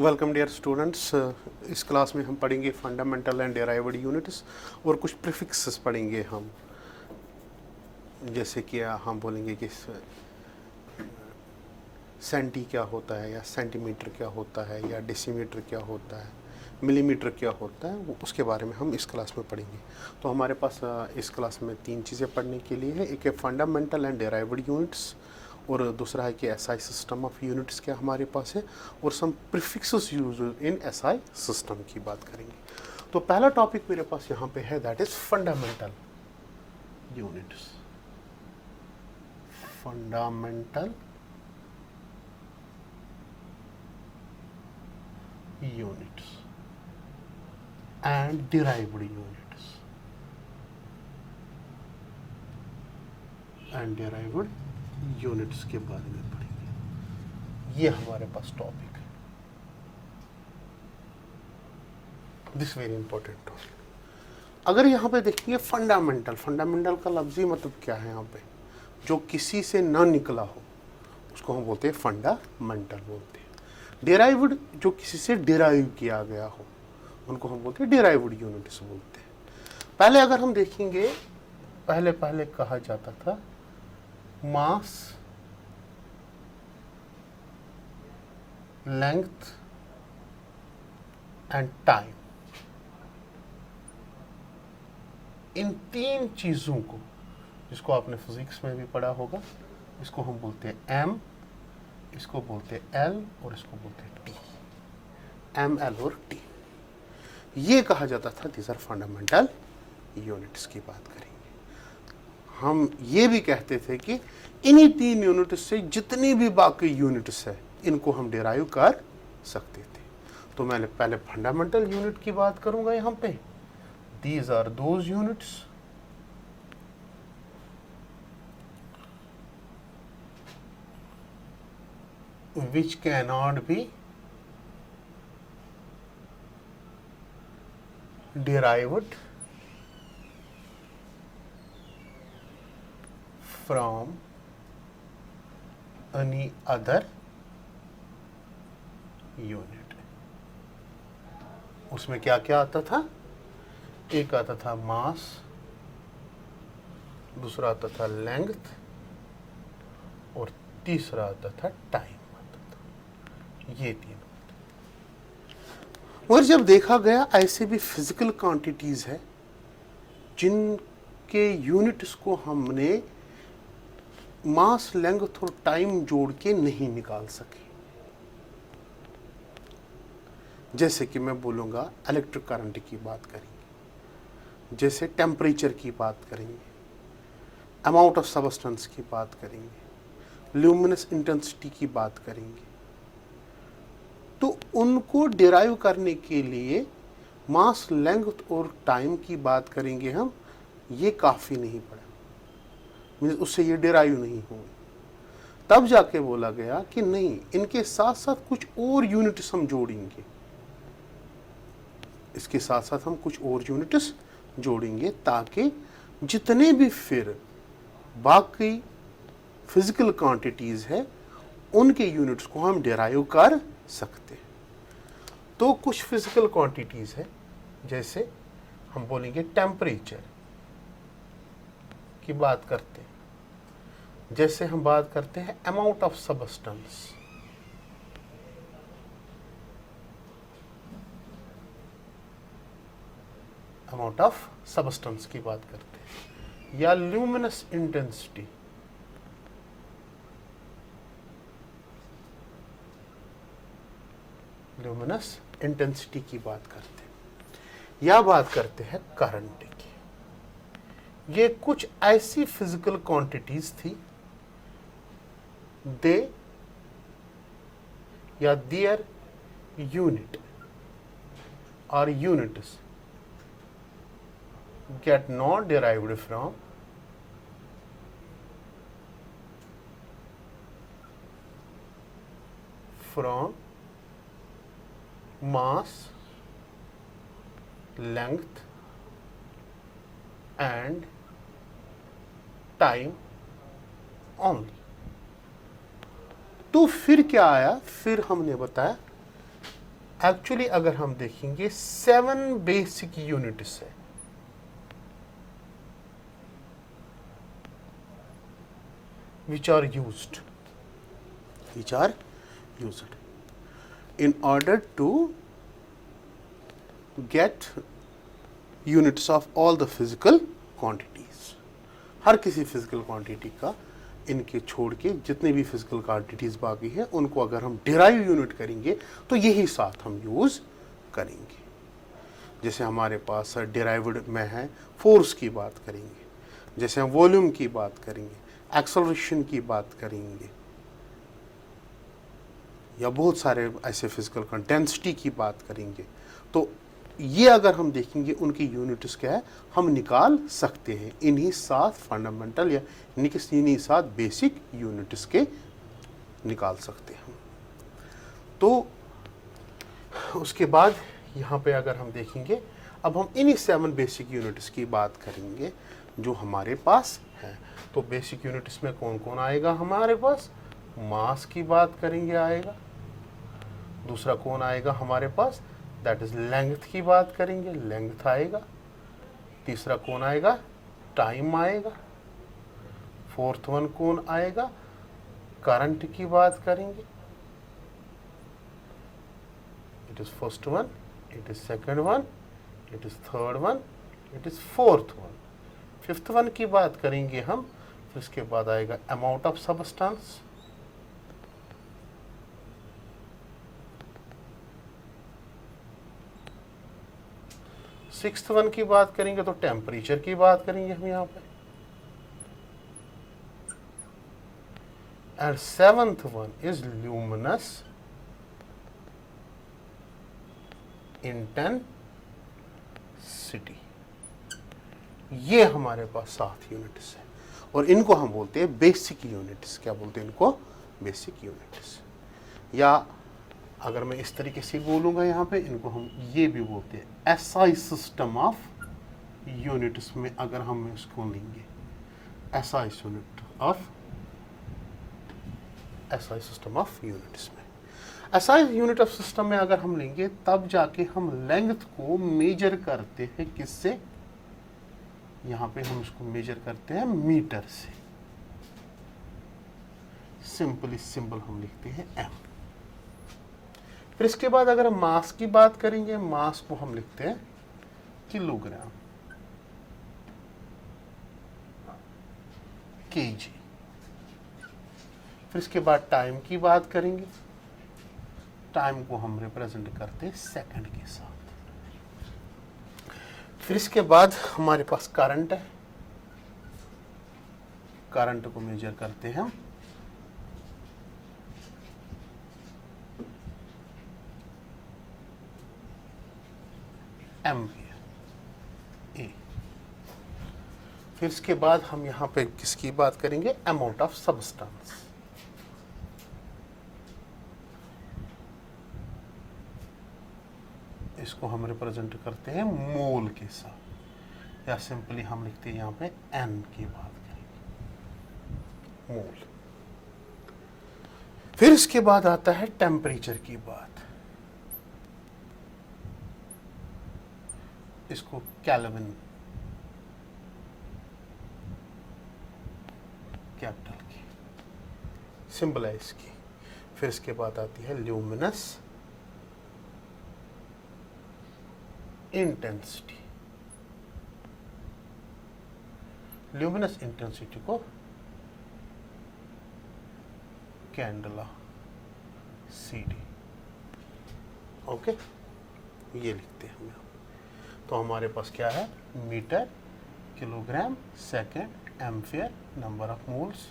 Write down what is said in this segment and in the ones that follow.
Welcome dear students. इस class में हम पढ़ेंगे फंडामेंटल एंड डेराइव्ड यूनिट्स और कुछ प्रीफिक्सेस पढ़ेंगे हम। जैसे कि हम बोलेंगे कि सेंटी क्या होता है, या सेंटीमीटर क्या होता है, या डेसीमीटर क्या होता है, मिलीमीटर क्या होता है, वो उसके बारे में हम इस क्लास में पढ़ेंगे। तो हमारे पास इस क्लास में 3 चीज़ें पढ़ने के लिए है। एक है फंडामेंटल एंड डेराइव्ड यूनिट्स, और दूसरा है कि एसआई सिस्टम ऑफ यूनिट्स क्या हमारे पास है, और some prefixes use in SI system की बात करेंगे। तो पहला टॉपिक मेरे पास यहाँ पे है, that is fundamental units. Fundamental units and derived units के बारे में पढ़ेंगे। ये हमारे पास टॉपिक है, दिस वेरी इंपॉर्टेंट टॉपिक। अगर यहाँ पे देखेंगे फंडामेंटल का लफ्जी मतलब क्या है, यहाँ पे जो किसी से ना निकला हो उसको हम बोलते हैं फंडामेंटल बोलते हैं। डेराइव्ड जो किसी से डिराइव किया गया हो उनको हम बोलते हैं डेराइव्ड यूनिट्स बोलते हैं। पहले अगर हम देखेंगे, पहले कहा जाता था मास, लेंथ एंड टाइम। इन 3 चीजों को, जिसको आपने फिजिक्स में भी पढ़ा होगा, इसको हम बोलते हैं एम, इसको बोलते हैं एल, और इसको बोलते हैं टी। एम, एल और टी, ये कहा जाता था दीज आर फंडामेंटल यूनिट्स की बात करेंगे। हम ये भी कहते थे कि इन्हीं 3 यूनिट्स से जितनी भी बाकी यूनिट्स है इनको हम डिराइव कर सकते थे। तो मैंने पहले फंडामेंटल यूनिट की बात करूंगा यहाँ पे। These are those units which cannot be derived from any other unit। उसमें क्या क्या आता था? एक आता था मास, दूसरा आता था लेंथ, और तीसरा आता था टाइम। ये 3। और जब देखा गया ऐसे भी फिजिकल क्वांटिटीज है जिनके यूनिट्स को हमने मास, लेंथ और टाइम जोड़ के नहीं निकाल सके। जैसे कि मैं बोलूंगा इलेक्ट्रिक करंट की बात करेंगे, जैसे टेम्परेचर की बात करेंगे, अमाउंट ऑफ सबस्टेंस की बात करेंगे, ल्यूमिनस इंटेंसिटी की बात करेंगे। तो उनको डिराइव करने के लिए मास, लेंथ और टाइम की बात करेंगे हम। ये काफ़ी नहीं पड़ा, उससे ये डिराइव नहीं हुए। तब जाके बोला गया कि नहीं, इनके साथ साथ कुछ और यूनिट्स हम जोड़ेंगे, इसके साथ साथ हम कुछ और यूनिट्स जोड़ेंगे ताकि जितने भी फिर बाकी फिजिकल क्वांटिटीज है उनके यूनिट्स को हम डिराइव कर सकते हैं। तो कुछ फिजिकल क्वांटिटीज है, जैसे हम बोलेंगे टेम्परेचर की बात करते हैं, जैसे हम बात करते हैं अमाउंट ऑफ सबस्टेंस, की बात करते हैं, या ल्यूमिनस इंटेंसिटी, की बात करते हैं, या बात करते हैं करंट की। ये कुछ ऐसी फिजिकल क्वांटिटीज थी, दे या देयर यूनिट और units get not derived from mass, length and time only। तो फिर क्या आया, फिर हमने बताया एक्चुअली अगर हम देखेंगे 7 बेसिक यूनिट्स है, which are used in order to get units of all the physical quantities. हर किसी फिजिकल क्वांटिटी का इनके छोड़ के जितने भी फिजिकल क्वांटिटीज बाकी हैं उनको अगर हम डिराइव यूनिट करेंगे तो यही साथ हम यूज करेंगे। जैसे हमारे पास डिराइव्ड में है फोर्स की बात करेंगे, जैसे हम वॉल्यूम की बात करेंगे, एक्सेलरेशन की बात करेंगे, या बहुत सारे ऐसे फिजिकल डेंसिटी की बात करेंगे, तो ये अगर हम देखेंगे उनकी यूनिट्स क्या है हम निकाल सकते हैं इन्हीं 7 फंडामेंटल या इन्हीं 7 बेसिक यूनिट्स के निकाल सकते हैं। तो उसके बाद यहाँ पे अगर हम देखेंगे अब हम इन्हीं 7 बेसिक यूनिट्स की बात करेंगे जो हमारे पास है। तो बेसिक यूनिट्स में कौन कौन आएगा हमारे पास, मास की बात करेंगे आएगा, दूसरा कौन आएगा हमारे पास, दैट इज लेंथ की बात करेंगे, लेंथ आएगा, तीसरा कौन आएगा, टाइम आएगा, फोर्थ वन कौन आएगा, करंट की बात करेंगे, it is first one, it is second one, it is third one, it is fourth one, fifth one की बात करेंगे हम, फिर इसके बाद आएगा amount of substance, sixth one की बात करेंगे तो टेम्परेचर की बात करेंगे हम यहाँ पे, and seventh one is luminous intensity. ये हमारे पास 7 यूनिट्स है और इनको हम बोलते हैं बेसिक यूनिट्स। क्या बोलते हैं इनको, बेसिक यूनिट्स। या अगर मैं इस तरीके से बोलूँगा यहाँ पे इनको हम ये भी बोलते हैं एसआई सिस्टम ऑफ यूनिट्स में। अगर हम इसको लेंगे एसआई सिस्टम ऑफ यूनिट्स में, एसआई यूनिट ऑफ सिस्टम में अगर हम लेंगे तब जाके हम लेंथ को मेजर करते हैं किससे, यहाँ पे हम इसको मेजर करते हैं मीटर से। सिंपली सिंबल हम लिखते हैं एम। फिर इसके बाद अगर हम मास की बात करेंगे, मास को हम लिखते हैं किलोग्राम, केजी। फिर इसके बाद टाइम की बात करेंगे, टाइम को हम रिप्रेजेंट करते हैं सेकंड के साथ। फिर इसके बाद हमारे पास करंट है, करंट को मेजर करते हैं हम एम्पियर, ए। फिर इसके बाद हम यहाँ पे किसकी बात करेंगे, अमाउंट ऑफ सबस्टेंस। इसको हम रिप्रेजेंट करते हैं मोल के साथ, या सिंपली हम लिखते हैं यहाँ पे एन की बात करेंगे, मोल। फिर इसके बाद आता है टेम्परेचर की बात, इसको केल्विन कैपिटल की सिंबल है इसकी। फिर इसके बाद आती है ल्यूमिनस इंटेंसिटी, ल्यूमिनस इंटेंसिटी को कैंडला CD, ओके, ये लिखते हैं हम। तो हमारे पास क्या है, metre, kilogram, second, ampere, number of moles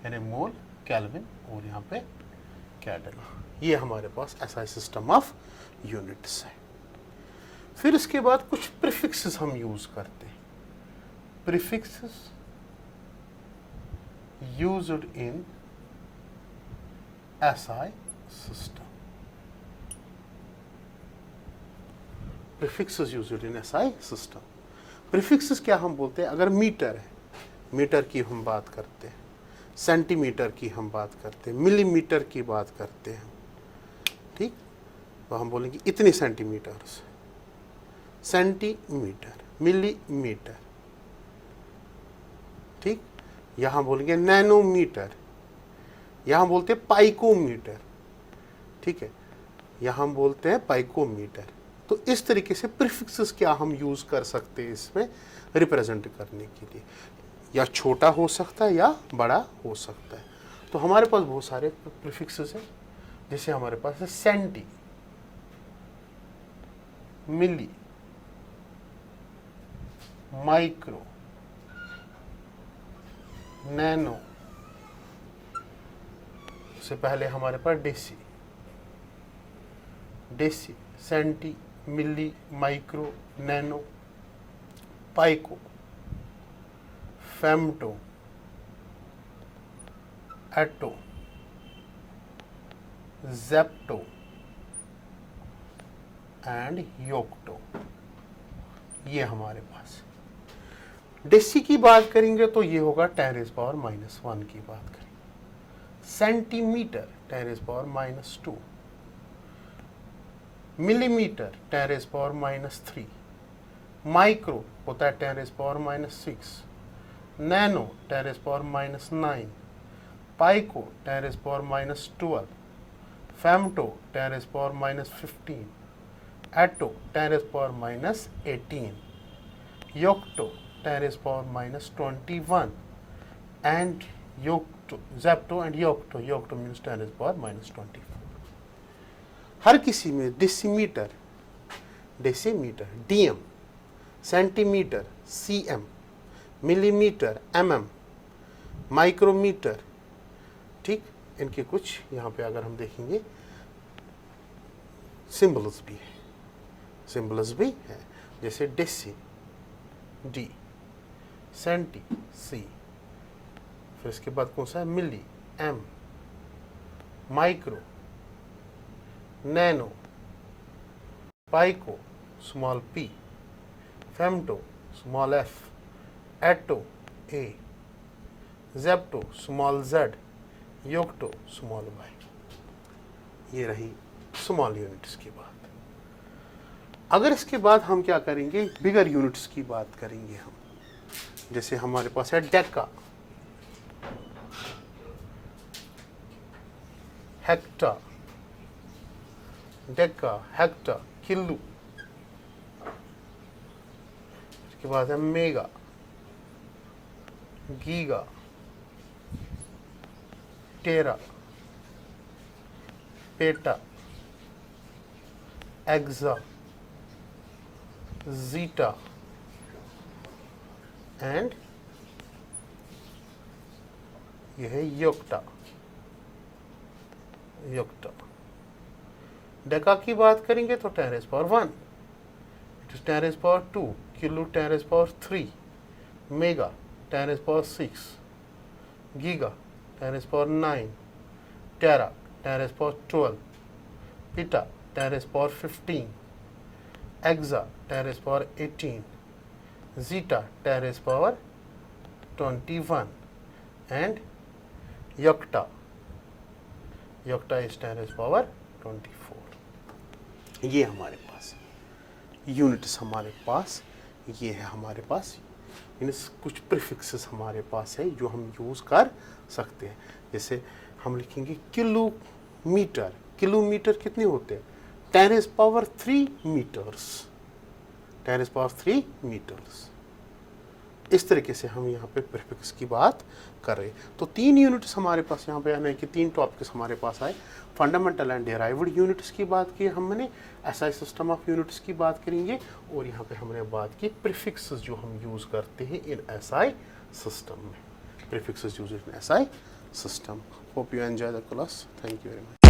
यानी मोल, केल्विन, और यहाँ पे कैंडला। ये हमारे पास एसआई सिस्टम ऑफ यूनिट्स है। फिर इसके बाद कुछ प्रीफिक्सेस हम यूज करते हैं, prefixes used in SI system, prefixes used in SI system. Prefixes क्या हम बोलते हैं, अगर मीटर है, मीटर की हम बात करते हैं, सेंटीमीटर की हम बात करते हैं, मिलीमीटर की बात करते हैं, ठीक, तो हम बोलेंगे इतने सेंटीमीटर्स, सेंटीमीटर, मिलीमीटर, ठीक। यहाँ बोलेंगे नैनोमीटर, यहाँ बोलते हैं पाइकोमीटर, ठीक है, यहाँ बोलते हैं पाइकोमीटर। तो इस तरीके से प्रीफिक्सेस क्या हम यूज कर सकते हैं इसमें रिप्रेजेंट करने के लिए, या छोटा हो सकता है या बड़ा हो सकता है। तो हमारे पास बहुत सारे प्रीफिक्सेस हैं, जैसे हमारे पास है सेंटी, मिली, माइक्रो, नैनो, से पहले हमारे पास deci, deci, centi, milli, micro, nano, pico, femto, atto, zepto and yocto, ये हमारे पास। डेसी की बात करेंगे तो ये होगा 10⁻⁻1 की बात करेंगे। सेंटीमीटर 10⁻⁻2, मिलीमीटर 10⁻⁻3, माइक्रो होता है 10⁻⁻6, nano 10⁻⁻9, pico 10⁻⁻12, femto 10⁻⁻15, atto 10⁻⁻18, yocto 10⁻⁻21 and Zepto and Yocto. Yocto means 10⁻⁻24. हर किसी में decimetre, decimetre, DM, centimetre, CM, millimetre, MM, micrometre, ठीक। इनके कुछ यहाँ पे अगर हम देखेंगे सिंबल्स भी है, सिंबल्स भी है, जैसे डेसी, डी, सेंटी, सी, फिर इसके बाद कौन सा है, milli, m, micro, nano, pico, small p, femto, small f, atto, a, zepto, small z, yocto, small y. ये रही स्मॉल यूनिट्स की बात। अगर इसके बाद हम क्या करेंगे, बिगर यूनिट्स की बात करेंगे हम, जैसे हमारे पास है deca, hecto, deca, hecto, kilo, इसके बाद है mega, giga, tera, peta, exa, zetta and यह है योक्टा, योक्टा। डेका की बात करेंगे तो 10⁻1, it is 10⁻2, kilo 10⁻3, mega 10⁻6, giga 10⁻9, टेरा 10⁻12, पीटा 10⁻15, एक्सा 10⁻18, जीटा 10⁻21 एंड योक्टा, योक्टा इज 10⁻24। ये हमारे पास यूनिट्स, हमारे पास ये है, हमारे पास कुछ प्रीफिक्सेस हमारे पास है जो हम यूज़ कर सकते हैं। जैसे हम लिखेंगे किलोमीटर, किलोमीटर कितने होते हैं, 10⁻3 मीटर्स, 10⁻3 मीटर्स। इस तरीके से हम यहाँ पे प्रीफिक्स की बात कर रहे हैं। तो 3 यूनिट्स हमारे पास यहाँ पे यानी कि 3 टॉपिक्स हमारे पास आए। फंडामेंटल एंड डेराइव्ड यूनिट्स की बात की हमने, एसआई सिस्टम ऑफ यूनिट्स की बात करेंगे, और यहाँ पे हमने बात की प्रीफिक्सेस जो हम यूज़ करते हैं इन एसआई सिस्टम में, prefixes use in SI system. Hope you enjoy the class, thank you very much.